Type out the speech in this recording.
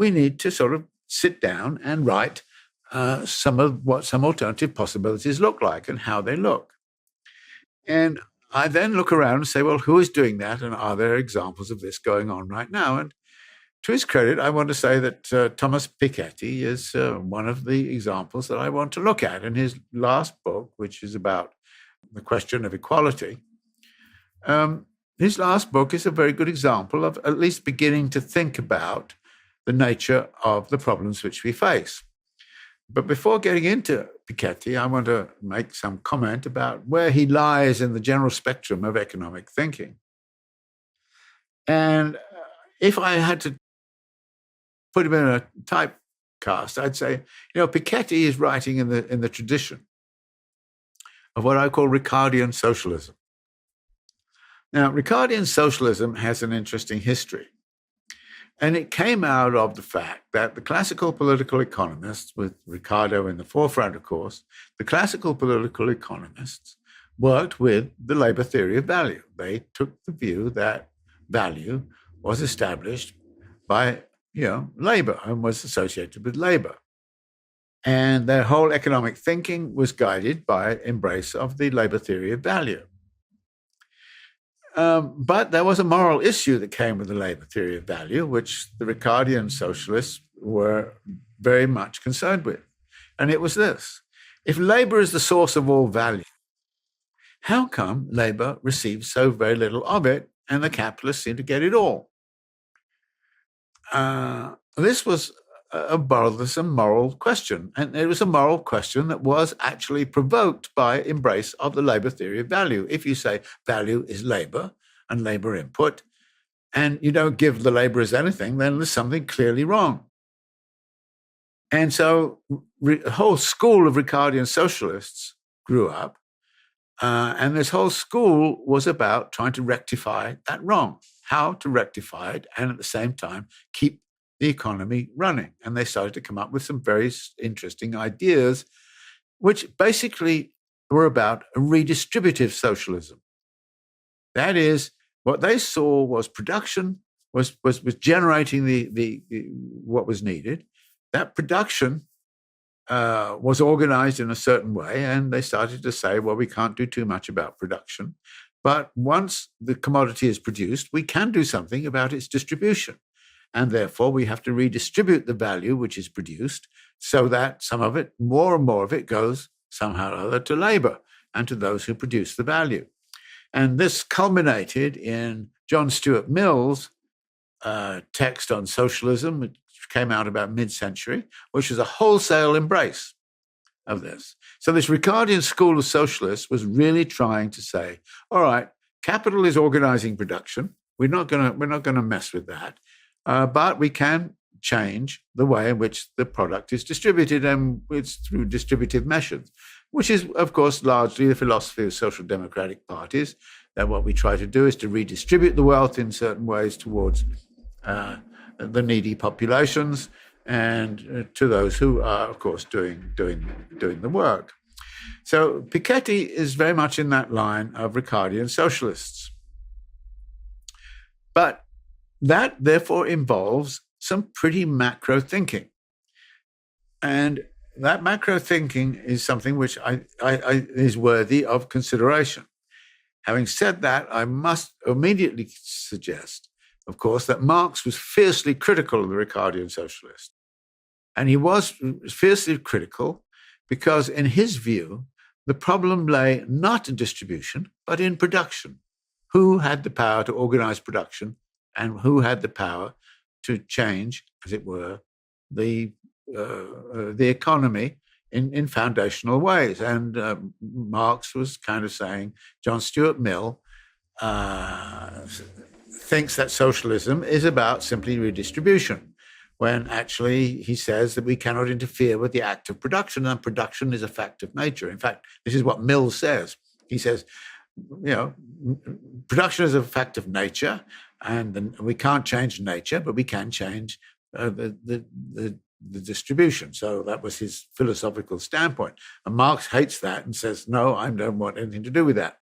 we need to sort of sit down and write some of what some alternative possibilities look like and how they look. And I then look around and say, well, who is doing that? And are there examples of this going on right now? And to his credit, I want to say that Thomas Piketty is one of the examples that I want to look at. In his last book, which is about the question of equality, his last book is a very good example of at least beginning to think about the nature of the problems which we face. But before getting into Piketty, I want to make some comment about where he lies in the general spectrum of economic thinking. And if I had to put him in a typecast, I'd say, Piketty is writing in the tradition of what I call Ricardian socialism. Now, Ricardian socialism has an interesting history. And it came out of the fact that the classical political economists, with Ricardo in the forefront, of course, the classical political economists worked with the labor theory of value. They took the view that value was established by, labor and was associated with labor. And their whole economic thinking was guided by embrace of the labor theory of value. But there was a moral issue that came with the labor theory of value, which the Ricardian socialists were very much concerned with. And it was this: if labor is the source of all value, how come labor receives so very little of it and the capitalists seem to get it all? This was a bothersome moral question. And it was a moral question that was actually provoked by embrace of the labor theory of value. If you say value is labor and labor input, and you don't give the laborers anything, then there's something clearly wrong. And so a whole school of Ricardian socialists grew up, and this whole school was about trying to rectify that wrong, how to rectify it, and at the same time keep the economy running. And they started to come up with some very interesting ideas, which basically were about a redistributive socialism. That is, what they saw was production was generating the what was needed. That production was organized in a certain way, and they started to say, well, we can't do too much about production. But once the commodity is produced, we can do something about its distribution. And therefore, we have to redistribute the value which is produced so that some of it, more and more of it, goes somehow or other to labor and to those who produce the value. And this culminated in John Stuart Mill's text on socialism, which came out about mid-century, which was a wholesale embrace of this. So this Ricardian school of socialists was really trying to say, all right, capital is organizing production. We're not going to mess with that. But we can change the way in which the product is distributed, and it's through distributive measures, which is, of course, largely the philosophy of social democratic parties, that what we try to do is to redistribute the wealth in certain ways towards the needy populations and to those who are, of course, doing the work. So Piketty is very much in that line of Ricardian socialists. But that, therefore, involves some pretty macro thinking. And that macro thinking is something which is worthy of consideration. Having said that, I must immediately suggest, of course, that Marx was fiercely critical of the Ricardian socialists. And he was fiercely critical because, in his view, the problem lay not in distribution, but in production. Who had the power to organize production, and who had the power to change, as it were, the economy in foundational ways? And Marx was kind of saying, John Stuart Mill thinks that socialism is about simply redistribution, when actually he says that we cannot interfere with the act of production, and production is a fact of nature. In fact, this is what Mill says. He says, production is a fact of nature, and we can't change nature, but we can change the distribution. So that was his philosophical standpoint. And Marx hates that and says, no, I don't want anything to do with that.